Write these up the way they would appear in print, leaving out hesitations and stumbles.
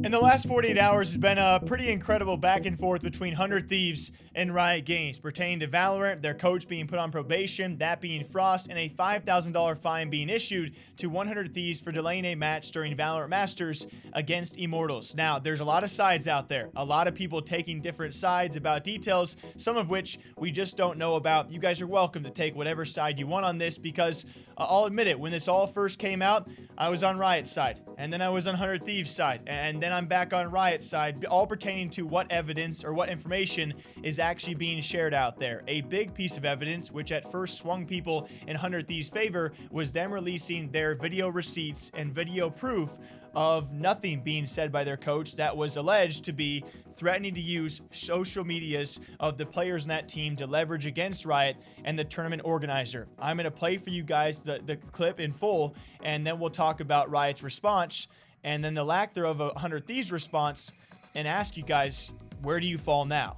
In the last 48 hours has been a pretty incredible back and forth between 100 Thieves and Riot Games pertaining to Valorant, their coach being put on probation, that being Frost, and a $5,000 fine being issued to 100 Thieves for delaying a match during Valorant Masters against Immortals. Now, there's a lot of sides out there, a lot of people taking different sides about details, some of which we just don't know about. You guys are welcome to take whatever side you want on this because I'll admit it, when this all first came out, I was on Riot's side, and then I was on 100 Thieves' side, and then I'm back on Riot's side, all pertaining to what evidence or what information is actually being shared out there. A big piece of evidence, which at first swung people in 100 Thieves' favor, was them releasing their video receipts and video proof of nothing being said by their coach that was alleged to be threatening to use social medias of the players in that team to leverage against Riot and the tournament organizer. I'm going to play for you guys the clip in full, and then we'll talk about Riot's response and then the lack thereof of 100 Thieves' response and ask you guys, where do you fall now?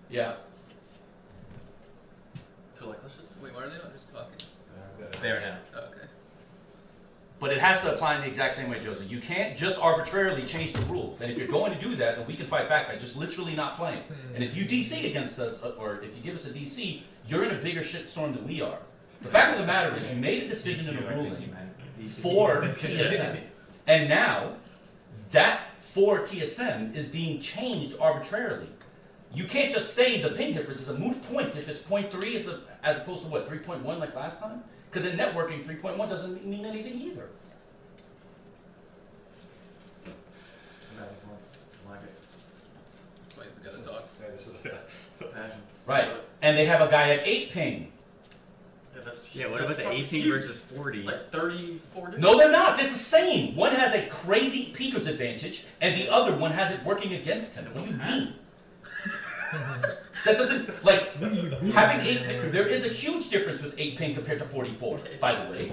Yeah. So like, let's just wait. Why are they not just talking? They are now. Oh, okay. But it has to apply in the exact same way, Joseph. You can't just arbitrarily change the rules. And if you're going to do that, then we can fight back by just literally not playing. And if you DC against us, or if you give us a DC, you're in a bigger shitstorm than we are. The fact of the matter is, you made a decision in a ruling for TSM. And now, that for TSM is being changed arbitrarily. You can't just say the ping difference is a moot point if it's 0.3 as opposed to what, 3.1 like last time? Because in networking, 3.1 doesn't mean anything either. Wait, the guy that talks. Right. And they have a guy at 8 ping. Yeah, what about the 8 ping versus 40? It's like 30, 40. No, they're not. It's the same. One has a crazy peeker's advantage, and the other one has it working against him. What do you mean? That doesn't, like, having 8 ping, there is a huge difference with 8 ping compared to 44, by the way.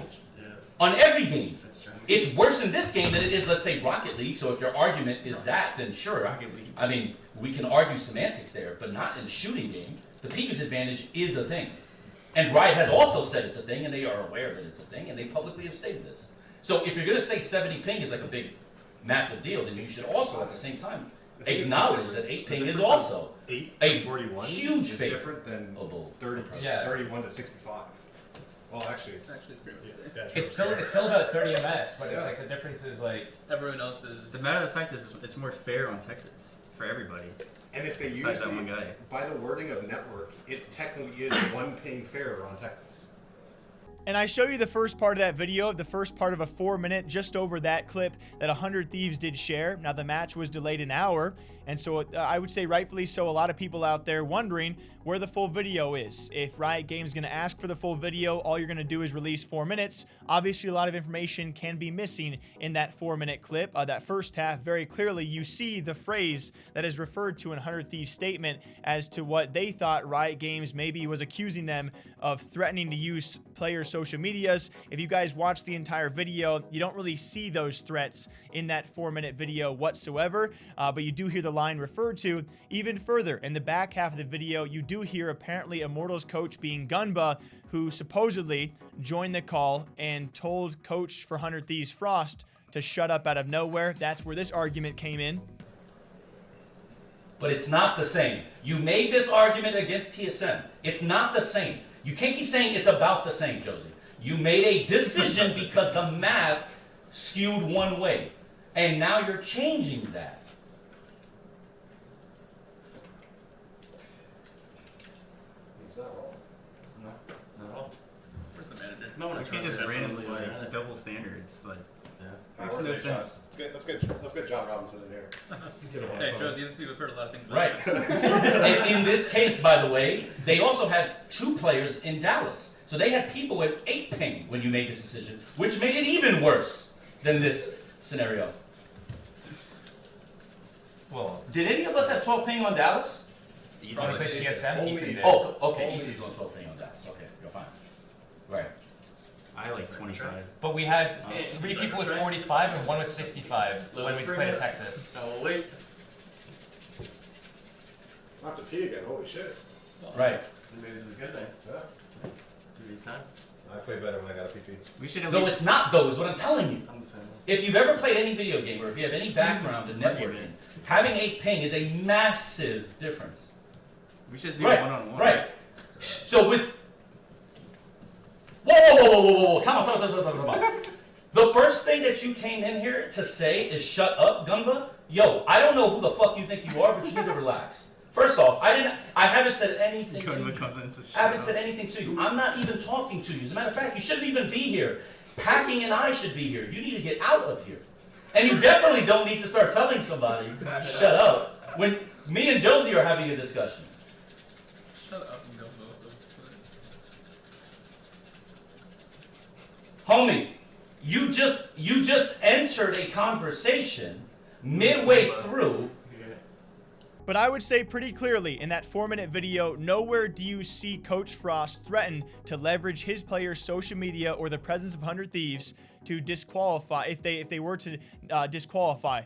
On every game. It's worse in this game than it is, let's say, Rocket League, so if your argument is that, then sure. I mean, we can argue semantics there, but not in a shooting game. The peeker's advantage is a thing. And Riot has also said it's a thing, and they are aware that it's a thing, and they publicly have stated this. So if you're going to say 70 ping is like a big, massive deal, then you should also, at the same time, acknowledge that 8 ping is also 8 a to 41 huge is favor. different than Oh, 31 to 65. Well, actually, it's pretty much the same. yeah, It's still about 30 ms, but it's like the difference is like Everyone else is. The matter of the fact is, it's more fair on Texas for everybody. and if they use Besides that one guy. by the wording of network, it technically is one ping fairer on Texas. And I show you the first part of that video, the first part of a 4-minute, just over that clip that 100 Thieves did share. Now, the match was delayed an hour, and so I would say rightfully so, a lot of people out there wondering where the full video is. If Riot Games is going to ask for the full video, all you're going to do is release 4 minutes. Obviously, a lot of information can be missing in that 4-minute clip. That first half, very clearly, you see the phrase that is referred to in 100 Thieves' statement as to what they thought Riot Games maybe was accusing them of threatening to use players' social medias. If you guys watch the entire video, you don't really see those threats in that 4-minute video whatsoever, but you do hear the line referred to. Even further, in the back half of the video, you do hear apparently Immortals coach being Gunba, who supposedly joined the call and told coach for 100 Thieves Frost to shut up out of nowhere. That's where this argument came in. But it's not the same. You made this argument against TSM. It's not the same. You can't keep saying it's about the same, Josie. You made a decision because the math skewed one way. And now you're changing that. He's not wrong. No, not at all. Where's the manager? No one You can't just randomly like, double standards. Like, makes no sense. Let's get John Robinson in here. Hey, Josie, we've heard a lot of things about Right. And in this case, by the way, they also had 2 players in Dallas. So they had people with 8 ping when you made this decision, which made it even worse than this scenario. well, Did any of us have 12 ping on Dallas? you only put TSM. Only- EP there. Oh, okay. He's on 12 ping on Dallas. Okay, you're fine. Right. I like 25. But we had 3 people with 45 and 1 with 65 when we played at Texas. Oh, wait. I have to pee again. Holy shit. Right. Maybe this is a good thing. Yeah. Give you time. I play better when I got a PP. We should at No, least. it's not though, is what I'm telling you. I'm the same. If you've ever played any video game or if you have any background in networking, having 8 ping is a massive difference. We should do Right, one-on-one. right. So with... Whoa. Come on. The first thing that you came in here to say is shut up, Gumba. Yo, I don't know who the fuck you think you are, but you need to relax. First off, I haven't said anything to you. Comes in and says, I haven't said anything to you. I'm not even talking to you. As a matter of fact, you shouldn't even be here. Packing and I should be here. You need to get out of here. And you definitely don't need to start telling somebody, shut up, when me and Josie are having a discussion. Shut up and go vote. Homie, you just entered a conversation midway through. But I would say pretty clearly in that 4-minute video, nowhere do you see Coach Frost threaten to leverage his players' social media or the presence of 100 Thieves to disqualify, if they were to disqualify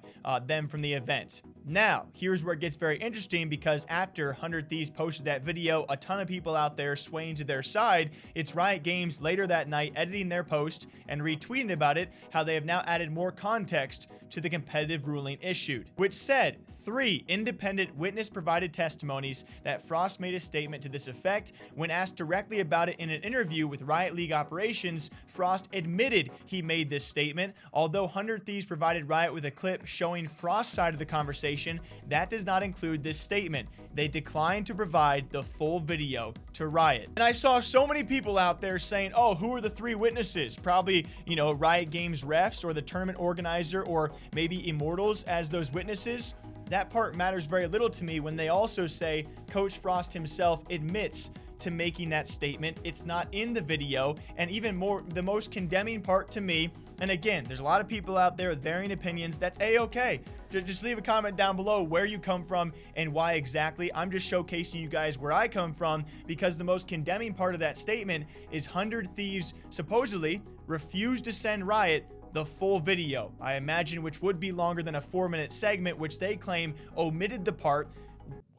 them from the event. Now, here's where it gets very interesting, because after 100 Thieves posted that video, a ton of people out there swaying to their side. It's Riot Games later that night editing their post and retweeting about it, how they have now added more context to the competitive ruling issued, which said 3 independent witness-provided testimonies that Frost made a statement to this effect. When asked directly about it in an interview with Riot League Operations, Frost admitted he made this statement. Although 100 Thieves provided Riot with a clip showing Frost's side of the conversation, that does not include this statement. They declined to provide the full video to Riot. And I saw so many people out there saying, oh, who are the 3 witnesses? Probably, Riot Games refs or the tournament organizer or maybe Immortals as those witnesses. That part matters very little to me when they also say Coach Frost himself admits to making that statement. It's not in the video. And even more, the most condemning part to me, and again, there's a lot of people out there with varying opinions. That's a-okay. Just leave a comment down below where you come from and why exactly. I'm just showcasing you guys where I come from, because the most condemning part of that statement is 100 Thieves supposedly refused to send Riot the full video, I imagine, which would be longer than a 4-minute segment, which they claim omitted the part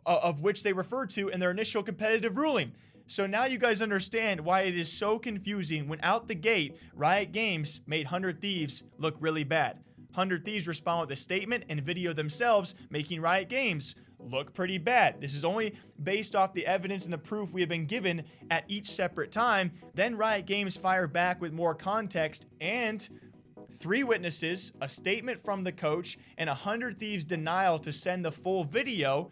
of which they referred to in their initial competitive ruling. So now you guys understand why it is so confusing when out the gate, Riot Games made 100 Thieves look really bad. 100 Thieves respond with a statement and video themselves, making Riot Games look pretty bad. This is only based off the evidence and the proof we have been given at each separate time. Then Riot Games fire back with more context and 3 witnesses, a statement from the coach, and 100 Thieves denial to send the full video.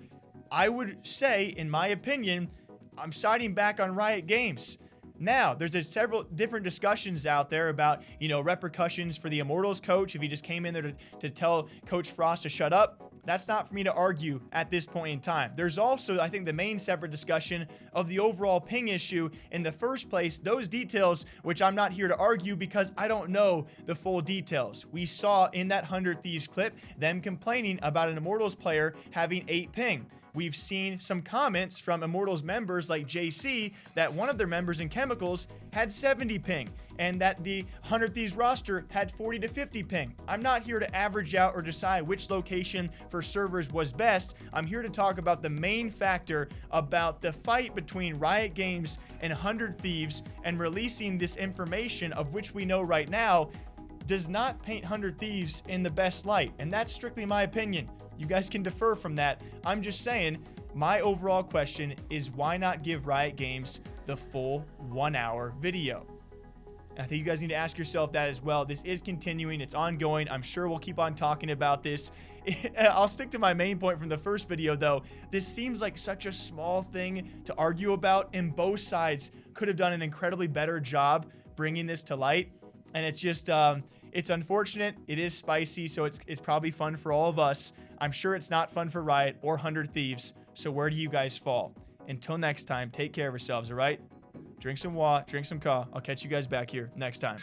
I would say, in my opinion, I'm siding back on Riot Games. Now, there's several different discussions out there about, repercussions for the Immortals coach if he just came in there to tell Coach Frost to shut up. That's not for me to argue at this point in time. There's also, I think, the main separate discussion of the overall ping issue in the first place. Those details, which I'm not here to argue because I don't know the full details. We saw in that 100 Thieves clip them complaining about an Immortals player having 8 ping. We've seen some comments from Immortals members like JC that one of their members in Chemicals had 70 ping and that the 100 Thieves roster had 40 to 50 ping. I'm not here to average out or decide which location for servers was best. I'm here to talk about the main factor about the fight between Riot Games and 100 Thieves, and releasing this information of which we know right now does not paint 100 Thieves in the best light. And that's strictly my opinion. You guys can defer from that. I'm just saying, my overall question is why not give Riot Games the full 1-hour video? And I think you guys need to ask yourself that as well. This is continuing. It's ongoing. I'm sure we'll keep on talking about this. I'll stick to my main point from the first video, though. This seems like such a small thing to argue about, and both sides could have done an incredibly better job bringing this to light. And it's just, it's unfortunate. It is spicy, so it's probably fun for all of us. I'm sure it's not fun for Riot or 100 Thieves. So where do you guys fall? Until next time, take care of yourselves, all right? Drink some water, drink some coffee. I'll catch you guys back here next time.